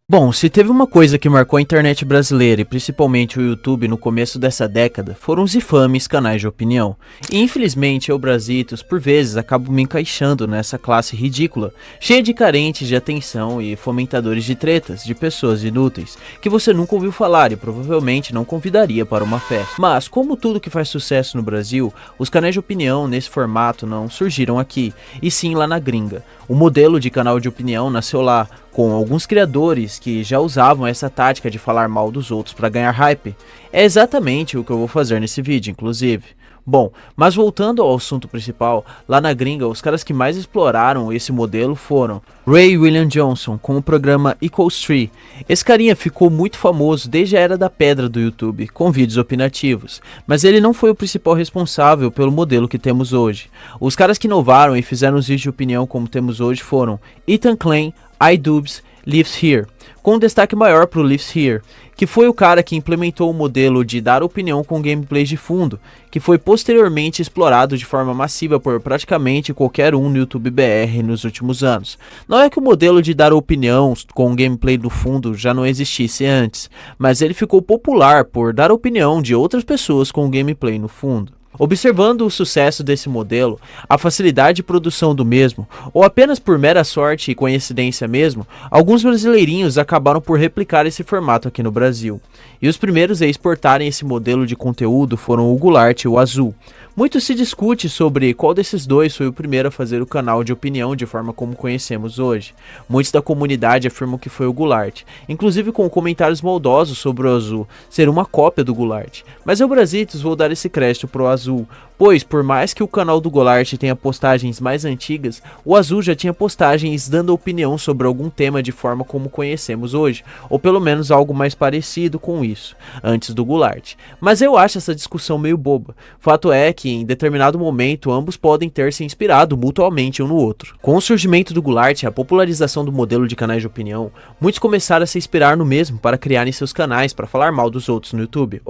Bom, se teve uma coisa que marcou a internet brasileira e principalmente o YouTube no começo dessa década, foram os infames canais de opinião. E infelizmente eu, Brasitos, por vezes acabo me encaixando nessa classe ridícula, cheia de carentes de atenção e fomentadores de tretas, de pessoas inúteis, que você nunca ouviu falar e provavelmente não convidaria para uma festa. Mas, como tudo que faz sucesso no Brasil, os canais de opinião nesse formato não surgiram aqui, e sim lá na gringa. O modelo de canal de opinião nasceu lá, com alguns criadores que já usavam essa tática de falar mal dos outros para ganhar hype. É exatamente o que eu vou fazer nesse vídeo, inclusive. Bom, mas voltando ao assunto principal, lá na gringa os caras que mais exploraram esse modelo foram Ray William Johnson com o programa Equals 3. Esse carinha ficou muito famoso desde a era da pedra do YouTube, com vídeos opinativos, mas ele não foi o principal responsável pelo modelo que temos hoje. Os caras que inovaram e fizeram os vídeos de opinião como temos hoje foram Ethan Klein, iDubbbz, Lives Here, com um destaque maior para o Lives Here, que foi o cara que implementou o modelo de dar opinião com gameplays de fundo, que foi posteriormente explorado de forma massiva por praticamente qualquer um no YouTube BR nos últimos anos. Não é que o modelo de dar opinião com gameplay no fundo já não existisse antes, mas ele ficou popular por dar opinião de outras pessoas com gameplay no fundo. Observando o sucesso desse modelo, a facilidade de produção do mesmo, ou apenas por mera sorte e coincidência mesmo, alguns brasileirinhos acabaram por replicar esse formato aqui no Brasil. E os primeiros a exportarem esse modelo de conteúdo foram o Goulart e o Azul. Muito se discute sobre qual desses dois foi o primeiro a fazer o canal de opinião de forma como conhecemos hoje. Muitos da comunidade afirmam que foi o Goulart, inclusive com comentários maldosos sobre o Azul ser uma cópia do Goulart. Mas eu, Brasitos, vou dar esse crédito pro Azul, pois por mais que o canal do Goulart tenha postagens mais antigas, o Azul já tinha postagens dando opinião sobre algum tema de forma como conhecemos hoje, ou pelo menos algo mais parecido com isso, antes do Goulart. Mas eu acho essa discussão meio boba. Fato é que em determinado momento ambos podem ter se inspirado mutuamente um no outro. Com o surgimento do Goulart e a popularização do modelo de canais de opinião, muitos começaram a se inspirar no mesmo para criarem seus canais para falar mal dos outros no YouTube.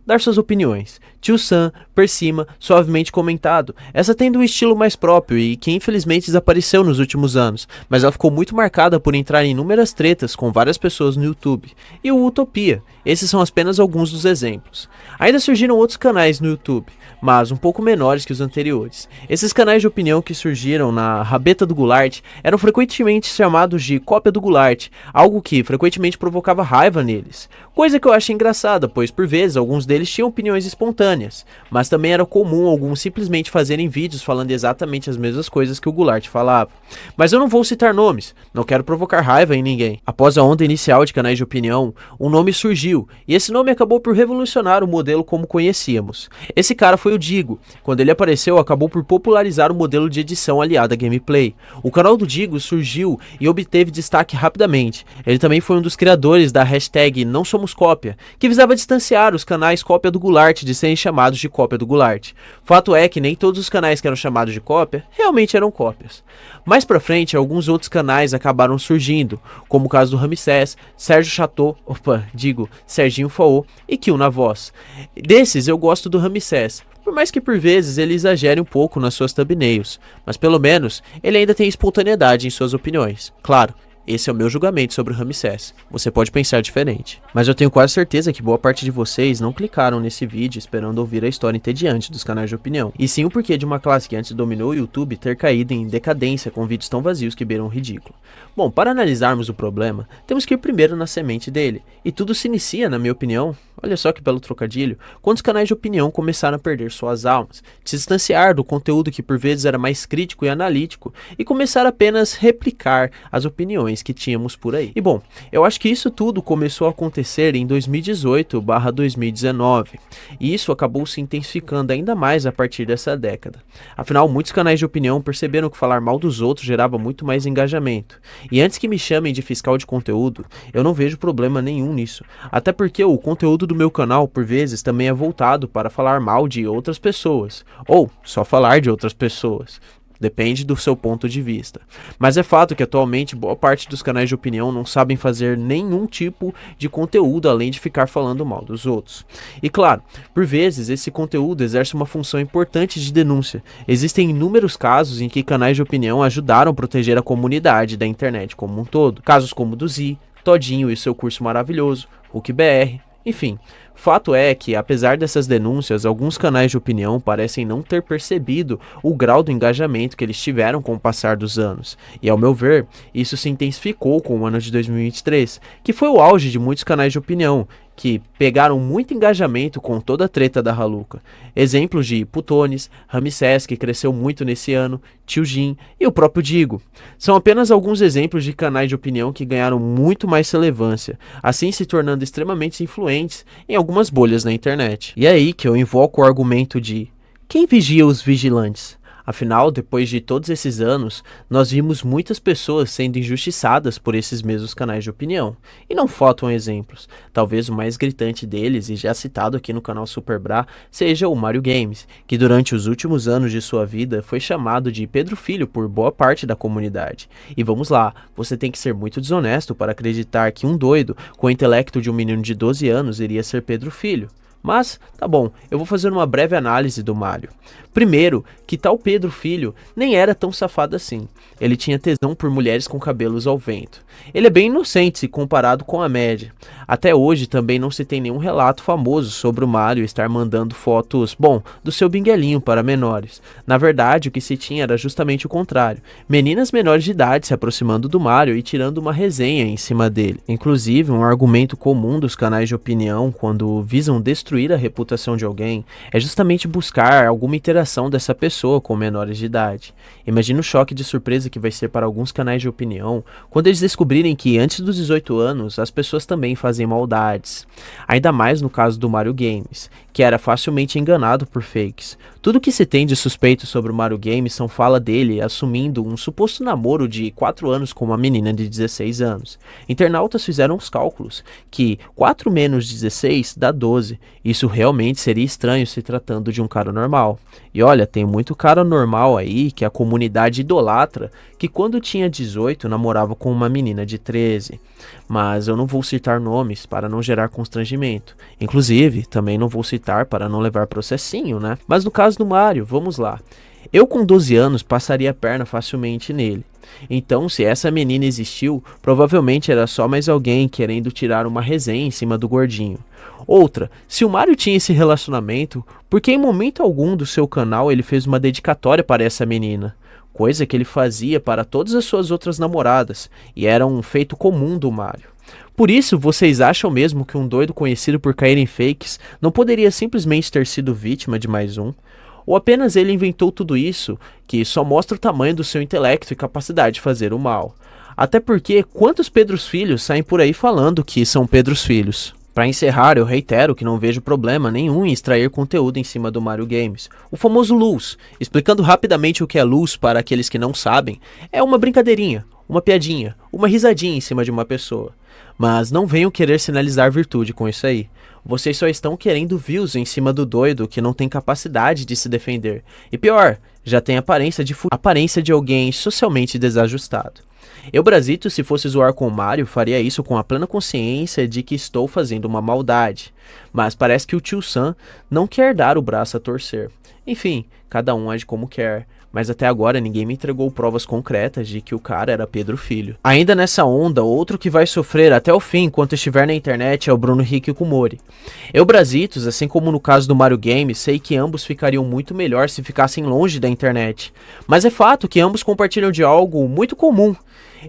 Dar suas opiniões. Tio Sam, por cima, suavemente comentado, essa tendo um estilo mais próprio e que infelizmente desapareceu nos últimos anos, mas ela ficou muito marcada por entrar em inúmeras tretas com várias pessoas no YouTube. E o Utopia, esses são apenas alguns dos exemplos. Ainda surgiram outros canais no YouTube, mas um pouco menores que os anteriores. Esses canais de opinião que surgiram na rabeta do Goulart eram frequentemente chamados de cópia do Goulart, algo que frequentemente provocava raiva neles. Coisa que eu achei engraçada, pois por vezes alguns deles tinham opiniões espontâneas, mas também era comum alguns simplesmente fazerem vídeos falando exatamente as mesmas coisas que o Goulart falava. Mas eu não vou citar nomes, não quero provocar raiva em ninguém. Após a onda inicial de canais de opinião, um nome surgiu, e esse nome acabou por revolucionar o modelo como conhecíamos. Esse cara foi o Digo. Quando ele apareceu, acabou por popularizar o modelo de edição aliada a gameplay. O canal do Digo surgiu e obteve destaque rapidamente. Ele também foi um dos criadores da hashtag Não Somos Cópia, que visava distanciar os canais cópia do Goulart de serem chamados de cópia do Goulart. Fato é que nem todos os canais que eram chamados de cópia realmente eram cópias. Mais pra frente, alguns outros canais acabaram surgindo, como o caso do Ramsés, Sérgio Chateau, Serginho Faô e Kill na Voz. Desses eu gosto do Ramsés, por mais que por vezes ele exagere um pouco nas suas thumbnails, mas pelo menos ele ainda tem espontaneidade em suas opiniões. Claro, esse é o meu julgamento sobre o Ramsés. Você pode pensar diferente. Mas eu tenho quase certeza que boa parte de vocês não clicaram nesse vídeo esperando ouvir a história entediante dos canais de opinião, e sim o porquê de uma classe que antes dominou o YouTube ter caído em decadência com vídeos tão vazios que beiram o ridículo. Bom, para analisarmos o problema, temos que ir primeiro na semente dele, e tudo se inicia, na minha opinião, olha só que belo trocadilho, quando os canais de opinião começaram a perder suas almas, se distanciar do conteúdo que por vezes era mais crítico e analítico, e começar a apenas replicar as opiniões que tínhamos por aí. E bom, eu acho que isso tudo começou a acontecer em 2018/2019, e isso acabou se intensificando ainda mais a partir dessa década. Afinal, muitos canais de opinião perceberam que falar mal dos outros gerava muito mais engajamento, e antes que me chamem de fiscal de conteúdo, eu não vejo problema nenhum nisso, até porque o conteúdo do meu canal por vezes também é voltado para falar mal de outras pessoas, ou só falar de outras pessoas. depende do seu ponto de vista. Mas é fato que atualmente boa parte dos canais de opinião não sabem fazer nenhum tipo de conteúdo além de ficar falando mal dos outros. E claro, por vezes esse conteúdo exerce uma função importante de denúncia. Existem inúmeros casos em que canais de opinião ajudaram a proteger a comunidade da internet como um todo. Casos como o do Zi, Todinho e seu curso maravilhoso, HuckBR, enfim. Fato é que, apesar dessas denúncias, alguns canais de opinião parecem não ter percebido o grau do engajamento que eles tiveram com o passar dos anos. E, ao meu ver, isso se intensificou com o ano de 2023, que foi o auge de muitos canais de opinião, que pegaram muito engajamento com toda a treta da Haluca. Exemplos de Putones, Ramsés, que cresceu muito nesse ano, Tio Jin e o próprio Digo. São apenas alguns exemplos de canais de opinião que ganharam muito mais relevância, assim se tornando extremamente influentes em algumas bolhas na internet. E é aí que eu invoco o argumento de: quem vigia os vigilantes? Afinal, depois de todos esses anos, nós vimos muitas pessoas sendo injustiçadas por esses mesmos canais de opinião. E não faltam exemplos. Talvez o mais gritante deles, e já citado aqui no canal Super Bra, seja o Mario Games, que durante os últimos anos de sua vida foi chamado de Pedro Filho por boa parte da comunidade. E vamos lá, você tem que ser muito desonesto para acreditar que um doido com o intelecto de um menino de 12 anos iria ser Pedro Filho. Mas, tá bom, eu vou fazer uma breve análise do Mario. Primeiro, que tal Pedro Filho nem era tão safado assim. Ele tinha tesão por mulheres com cabelos ao vento. Ele é bem inocente se comparado com a média. Até hoje também não se tem nenhum relato famoso sobre o Mario estar mandando fotos, do seu binguelinho para menores. Na verdade, o que se tinha era justamente o contrário. Meninas menores de idade se aproximando do Mario e tirando uma resenha em cima dele. Inclusive, um argumento comum dos canais de opinião quando visam destruir a reputação de alguém é justamente buscar alguma interação dessa pessoa com menores de idade. Imagina o choque de surpresa que vai ser para alguns canais de opinião quando eles descobrirem que antes dos 18 anos as pessoas também fazem maldades. Ainda mais no caso do Mario Games, que era facilmente enganado por fakes. Tudo que se tem de suspeito sobre o Mario Games são fala dele assumindo um suposto namoro de 4 anos com uma menina de 16 anos. Internautas fizeram os cálculos que 4 menos 16 dá 12. Isso realmente seria estranho se tratando de um cara normal. E olha, tem muito cara normal aí que a comunidade idolatra, que quando tinha 18 namorava com uma menina de 13. Mas eu não vou citar nomes para não gerar constrangimento. Inclusive, também não vou citar para não levar processinho, né? Mas no caso do Mario, vamos lá. Eu com 12 anos passaria a perna facilmente nele. Então, se essa menina existiu, provavelmente era só mais alguém querendo tirar uma resenha em cima do gordinho. Outra, se o Mario tinha esse relacionamento, por que em momento algum do seu canal ele fez uma dedicatória para essa menina? Coisa que ele fazia para todas as suas outras namoradas, e era um feito comum do Mario. Por isso, vocês acham mesmo que um doido conhecido por cair em fakes não poderia simplesmente ter sido vítima de mais um? Ou apenas ele inventou tudo isso, que só mostra o tamanho do seu intelecto e capacidade de fazer o mal? Até porque, quantos Pedros Filhos saem por aí falando que são Pedros Filhos? Para encerrar, eu reitero que não vejo problema nenhum em extrair conteúdo em cima do Mario Games. O famoso luz, explicando rapidamente o que é luz para aqueles que não sabem, é uma brincadeirinha, uma piadinha, uma risadinha em cima de uma pessoa. Mas não venham querer sinalizar virtude com isso aí. Vocês só estão querendo views em cima do doido que não tem capacidade de se defender. E pior, já tem aparência de alguém socialmente desajustado. Eu, Brasito, se fosse zoar com o Mario, faria isso com a plena consciência de que estou fazendo uma maldade. Mas parece que o tio Sam não quer dar o braço a torcer. Enfim, cada um age como quer. Mas até agora ninguém me entregou provas concretas de que o cara era Pedro Filho. Ainda nessa onda, outro que vai sofrer até o fim enquanto estiver na internet é o Bruno Hikikomori. Eu, Brasitos, assim como no caso do Mario Games, sei que ambos ficariam muito melhor se ficassem longe da internet. Mas é fato que ambos compartilham de algo muito comum.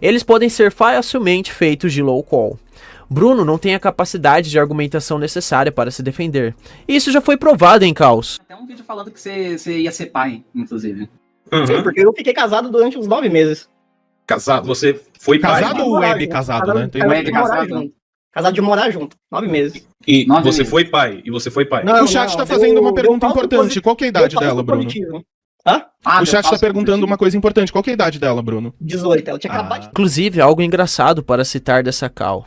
Eles podem ser facilmente feitos de low call. Bruno não tem a capacidade de argumentação necessária para se defender. E isso já foi provado em Caos. Tem um vídeo falando que você ia ser pai, inclusive. Uhum. Sim, porque eu fiquei casado durante uns 9 meses. Casado? Você foi Casado pai? ou web casado, né? Web casado. Casado de morar junto. 9 meses. E você foi pai? E você foi pai? Não, o chat tá fazendo uma pergunta importante. Qual que é a idade dela, Bruno? O chat tá perguntando uma coisa importante. Qual que é a idade dela, Bruno? 18. Ela tinha acabado de... Inclusive, algo engraçado para citar dessa call.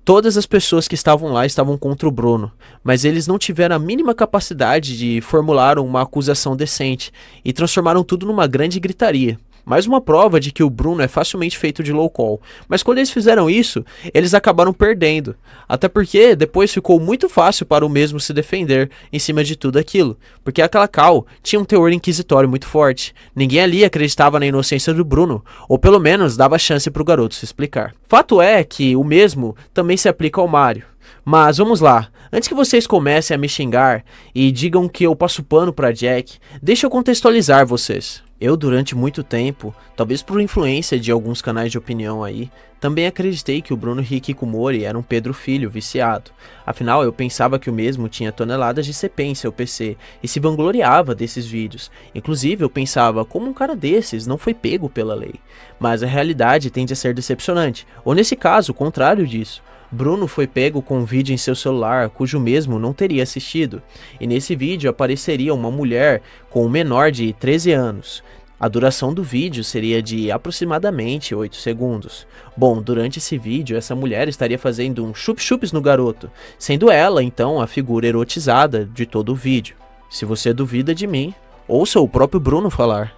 Todas as pessoas que estavam lá estavam contra o Bruno, mas eles não tiveram a mínima capacidade de formular uma acusação decente e transformaram tudo numa grande gritaria. Mais uma prova de que o Bruno é facilmente feito de low call. Mas quando eles fizeram isso, eles acabaram perdendo. Até porque depois ficou muito fácil para o mesmo se defender em cima de tudo aquilo. Porque aquela call tinha um teor inquisitório muito forte. Ninguém ali acreditava na inocência do Bruno, ou pelo menos dava chance para o garoto se explicar. Fato é que o mesmo também se aplica ao Mário. Mas vamos lá, antes que vocês comecem a me xingar e digam que eu passo pano pra Jack, deixa eu contextualizar vocês. Eu, durante muito tempo, talvez por influência de alguns canais de opinião aí, também acreditei que o Bruno Hikikomori era um Pedro Filho viciado. Afinal, eu pensava que o mesmo tinha toneladas de CP em seu PC e se vangloriava desses vídeos. Inclusive, eu pensava, como um cara desses não foi pego pela lei? Mas a realidade tende a ser decepcionante, ou nesse caso, o contrário disso. Bruno foi pego com um vídeo em seu celular, cujo mesmo não teria assistido, e nesse vídeo apareceria uma mulher com um menor de 13 anos. A duração do vídeo seria de aproximadamente 8 segundos. Bom, durante esse vídeo, essa mulher estaria fazendo um chup-chups no garoto, sendo ela, então, a figura erotizada de todo o vídeo. Se você duvida de mim, ouça o próprio Bruno falar.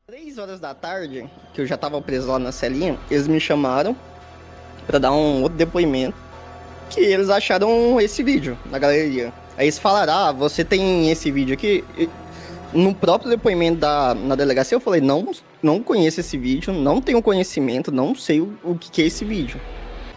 3 horas da tarde, que eu já tava preso lá na celinha, eles me chamaram pra dar um outro depoimento, que eles acharam esse vídeo na galeria. Aí eles falaram, você tem esse vídeo aqui? E no próprio depoimento na delegacia eu falei, não conheço esse vídeo, não tenho conhecimento, não sei o que é esse vídeo.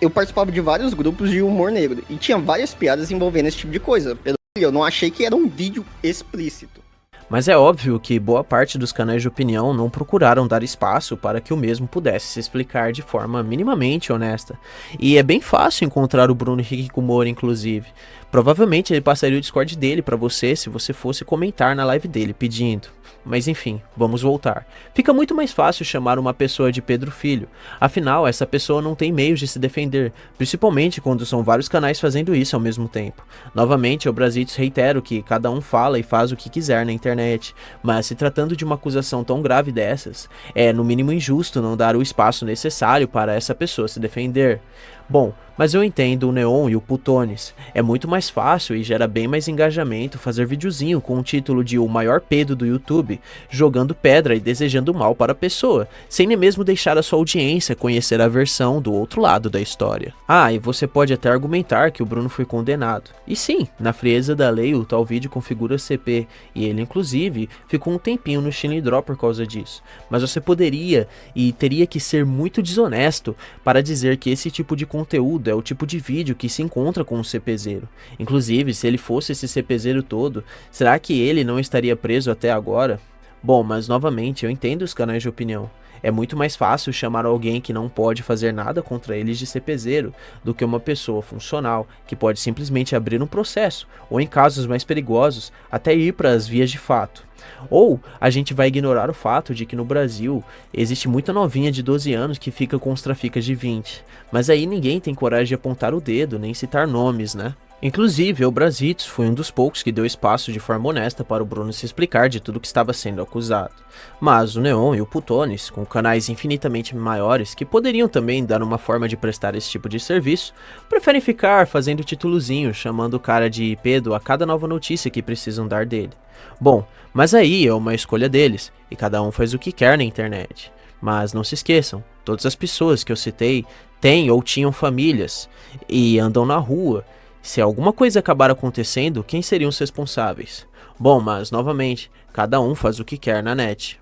Eu participava de vários grupos de humor negro, e tinha várias piadas envolvendo esse tipo de coisa. Eu não achei que era um vídeo explícito. Mas é óbvio que boa parte dos canais de opinião não procuraram dar espaço para que o mesmo pudesse se explicar de forma minimamente honesta. E é bem fácil encontrar o Bruno Hikikomori, inclusive. Provavelmente ele passaria o Discord dele para você se você fosse comentar na live dele pedindo. Mas enfim, vamos voltar. Fica muito mais fácil chamar uma pessoa de Pedro Filho. Afinal, essa pessoa não tem meios de se defender, principalmente quando são vários canais fazendo isso ao mesmo tempo. Novamente, eu Brasitos reitero que cada um fala e faz o que quiser na internet, mas se tratando de uma acusação tão grave dessas, é no mínimo injusto não dar o espaço necessário para essa pessoa se defender. Bom, mas eu entendo o Neon e o Putones. É muito mais fácil e gera bem mais engajamento fazer videozinho com o título de o maior pedo do YouTube, jogando pedra e desejando mal para a pessoa, sem nem mesmo deixar a sua audiência conhecer a versão do outro lado da história. Ah, e você pode até argumentar que o Bruno foi condenado. E sim, na frieza da lei o tal vídeo configura CP, e ele inclusive ficou um tempinho no Chilling Draw por causa disso. Mas você poderia e teria que ser muito desonesto para dizer que esse tipo de conteúdo é o tipo de vídeo que se encontra com um CPZero. Inclusive, se ele fosse esse CPZero todo, será que ele não estaria preso até agora? Bom, mas novamente, eu entendo os canais de opinião. É muito mais fácil chamar alguém que não pode fazer nada contra eles de CPZero do que uma pessoa funcional, que pode simplesmente abrir um processo, ou em casos mais perigosos, até ir para as vias de fato. Ou a gente vai ignorar o fato de que no Brasil existe muita novinha de 12 anos que fica com os traficas de 20, mas aí ninguém tem coragem de apontar o dedo nem citar nomes, né? Inclusive, o Brasitos foi um dos poucos que deu espaço de forma honesta para o Bruno se explicar de tudo que estava sendo acusado. Mas o Neon e o Putones, com canais infinitamente maiores que poderiam também dar uma forma de prestar esse tipo de serviço, preferem ficar fazendo titulozinho, chamando o cara de pedo a cada nova notícia que precisam dar dele. Bom, mas aí é uma escolha deles, e cada um faz o que quer na internet. Mas não se esqueçam, todas as pessoas que eu citei têm ou tinham famílias, e andam na rua. Se alguma coisa acabar acontecendo, quem seriam os responsáveis? Bom, mas novamente, cada um faz o que quer na net.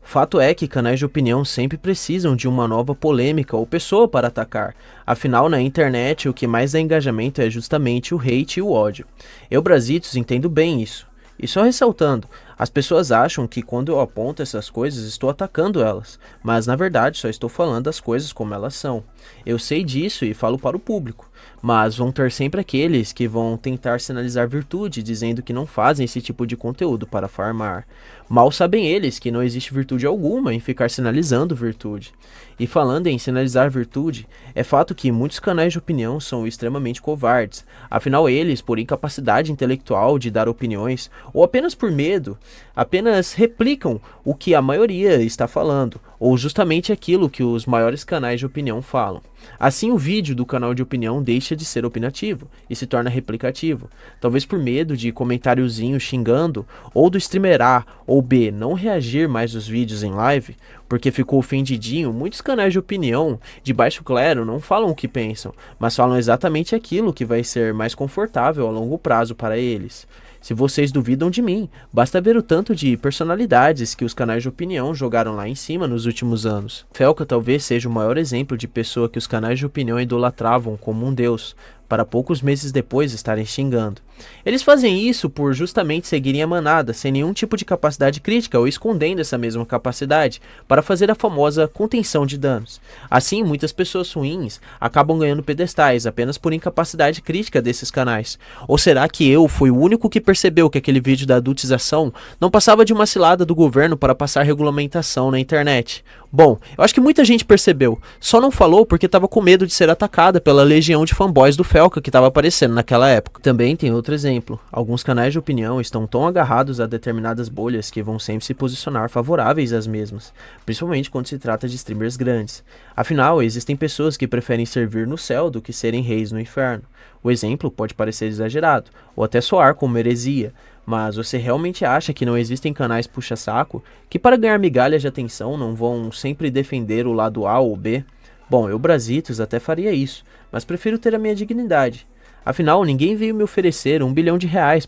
Fato é que canais de opinião sempre precisam de uma nova polêmica ou pessoa para atacar. Afinal, na internet, o que mais dá engajamento é justamente o hate e o ódio. Eu, Brasitos, entendo bem isso. E só ressaltando, as pessoas acham que quando eu aponto essas coisas estou atacando elas, mas na verdade só estou falando as coisas como elas são. Eu sei disso e falo para o público, mas vão ter sempre aqueles que vão tentar sinalizar virtude dizendo que não fazem esse tipo de conteúdo para farmar. Mal sabem eles que não existe virtude alguma em ficar sinalizando virtude. E falando em sinalizar virtude, é fato que muitos canais de opinião são extremamente covardes. Afinal, eles, por incapacidade intelectual de dar opiniões, ou apenas por medo, apenas replicam o que a maioria está falando, ou justamente aquilo que os maiores canais de opinião falam. Assim, o vídeo do canal de opinião deixa de ser opinativo e se torna replicativo, talvez por medo de comentáriozinho xingando, ou do streamer A ou B não reagir mais aos vídeos em live, porque ficou ofendidinho. Muitos canais de opinião de baixo clero não falam o que pensam, mas falam exatamente aquilo que vai ser mais confortável a longo prazo para eles. Se vocês duvidam de mim, basta ver o tanto de personalidades que os canais de opinião jogaram lá em cima nos últimos anos. Felca talvez seja o maior exemplo de pessoa que os canais de opinião idolatravam como um deus, para poucos meses depois estarem xingando. Eles fazem isso por justamente seguirem a manada, sem nenhum tipo de capacidade crítica ou escondendo essa mesma capacidade, para fazer a famosa contenção de danos. Assim, muitas pessoas ruins acabam ganhando pedestais apenas por incapacidade crítica desses canais. Ou será que eu fui o único que percebeu que aquele vídeo da adultização não passava de uma cilada do governo para passar regulamentação na internet? Bom, eu acho que muita gente percebeu, só não falou porque estava com medo de ser atacada pela legião de fanboys do Felca que estava aparecendo naquela época. Também tem outro exemplo, alguns canais de opinião estão tão agarrados a determinadas bolhas que vão sempre se posicionar favoráveis às mesmas, principalmente quando se trata de streamers grandes. Afinal, existem pessoas que preferem servir no céu do que serem reis no inferno. O exemplo pode parecer exagerado, ou até soar como heresia, mas você realmente acha que não existem canais puxa-saco que para ganhar migalhas de atenção não vão sempre defender o lado A ou B? Bom, eu Brasitos até faria isso, mas prefiro ter a minha dignidade. Afinal, ninguém veio me oferecer R$1 bilhão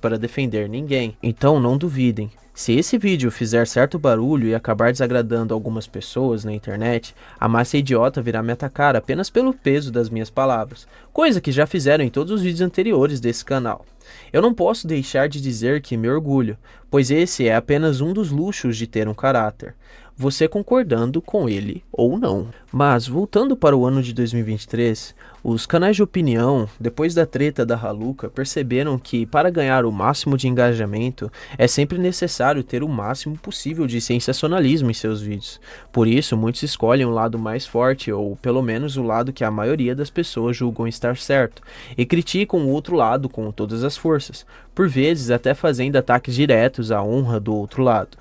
para defender ninguém. Então não duvidem. Se esse vídeo fizer certo barulho e acabar desagradando algumas pessoas na internet, a massa idiota virá me atacar apenas pelo peso das minhas palavras, coisa que já fizeram em todos os vídeos anteriores desse canal. Eu não posso deixar de dizer que me orgulho, pois esse é apenas um dos luxos de ter um caráter, você concordando com ele ou não. Mas voltando para o ano de 2023, os canais de opinião, depois da treta da Haluca, perceberam que para ganhar o máximo de engajamento é sempre necessário ter o máximo possível de sensacionalismo em seus vídeos. Por isso, muitos escolhem o lado mais forte, ou pelo menos o lado que a maioria das pessoas julgam estar certo, e criticam o outro lado com todas as forças, por vezes até fazendo ataques diretos à honra do outro lado.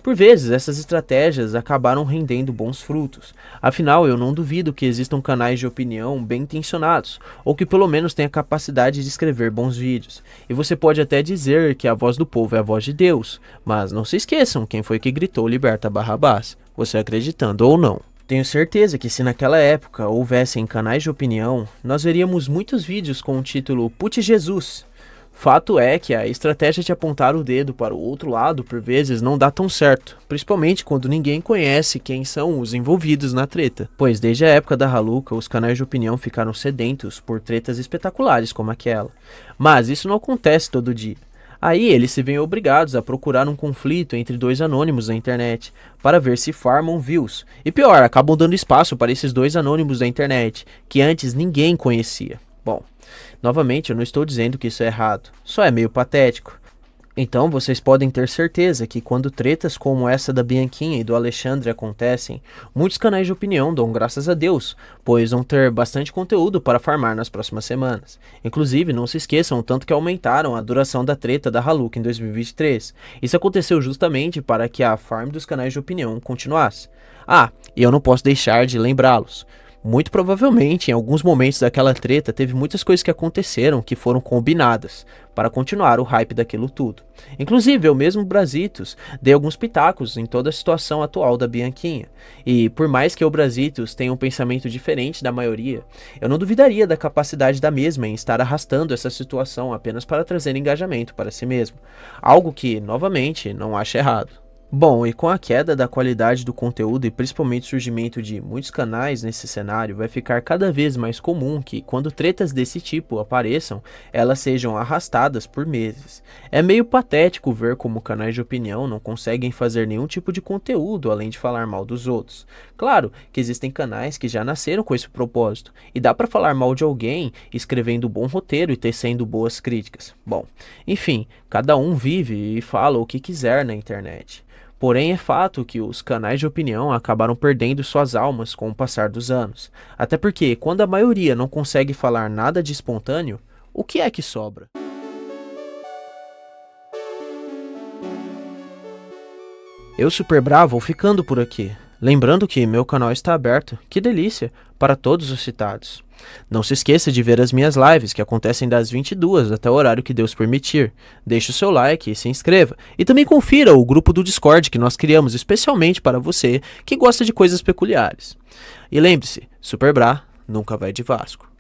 Por vezes, essas estratégias acabaram rendendo bons frutos. Afinal, eu não duvido que existam canais de opinião bem intencionados, ou que pelo menos tenham a capacidade de escrever bons vídeos. E você pode até dizer que a voz do povo é a voz de Deus, mas não se esqueçam quem foi que gritou "Liberta Barrabás", você acreditando ou não. Tenho certeza que se naquela época houvessem canais de opinião, nós veríamos muitos vídeos com o título "Pute Jesus". Fato é que a estratégia de apontar o dedo para o outro lado por vezes não dá tão certo, principalmente quando ninguém conhece quem são os envolvidos na treta. Pois desde a época da Haluca, os canais de opinião ficaram sedentos por tretas espetaculares como aquela. Mas isso não acontece todo dia. Aí eles se veem obrigados a procurar um conflito entre dois anônimos na internet, para ver se farmam views. E pior, acabam dando espaço para esses dois anônimos da internet, que antes ninguém conhecia. Bom, novamente eu não estou dizendo que isso é errado, só é meio patético. Então vocês podem ter certeza que quando tretas como essa da Bianquinha e do Alexandre acontecem, muitos canais de opinião dão graças a Deus, pois vão ter bastante conteúdo para farmar nas próximas semanas. Inclusive, não se esqueçam o tanto que aumentaram a duração da treta da Haluca em 2023. Isso aconteceu justamente para que a farm dos canais de opinião continuasse. E eu não posso deixar de lembrá-los. Muito provavelmente, em alguns momentos daquela treta, teve muitas coisas que aconteceram que foram combinadas para continuar o hype daquilo tudo. Inclusive, eu mesmo, Brasitos, dei alguns pitacos em toda a situação atual da Bianquinha. E por mais que o Brasitos tenha um pensamento diferente da maioria, eu não duvidaria da capacidade da mesma em estar arrastando essa situação apenas para trazer engajamento para si mesmo. Algo que, novamente, não acho errado. Bom, e com a queda da qualidade do conteúdo e principalmente o surgimento de muitos canais nesse cenário, vai ficar cada vez mais comum que, quando tretas desse tipo apareçam, elas sejam arrastadas por meses. É meio patético ver como canais de opinião não conseguem fazer nenhum tipo de conteúdo além de falar mal dos outros. Claro que existem canais que já nasceram com esse propósito, e dá pra falar mal de alguém escrevendo bom roteiro e tecendo boas críticas. Bom, enfim, cada um vive e fala o que quiser na internet. Porém, é fato que os canais de opinião acabaram perdendo suas almas com o passar dos anos. Até porque, quando a maioria não consegue falar nada de espontâneo, o que é que sobra? Eu, Super Bravo, vou ficando por aqui. Lembrando que meu canal está aberto, que delícia, para todos os citados. Não se esqueça de ver as minhas lives, que acontecem das 22 até o horário que Deus permitir. Deixe o seu like e se inscreva. E também confira o grupo do Discord que nós criamos especialmente para você que gosta de coisas peculiares. E lembre-se, Super Bra nunca vai de Vasco.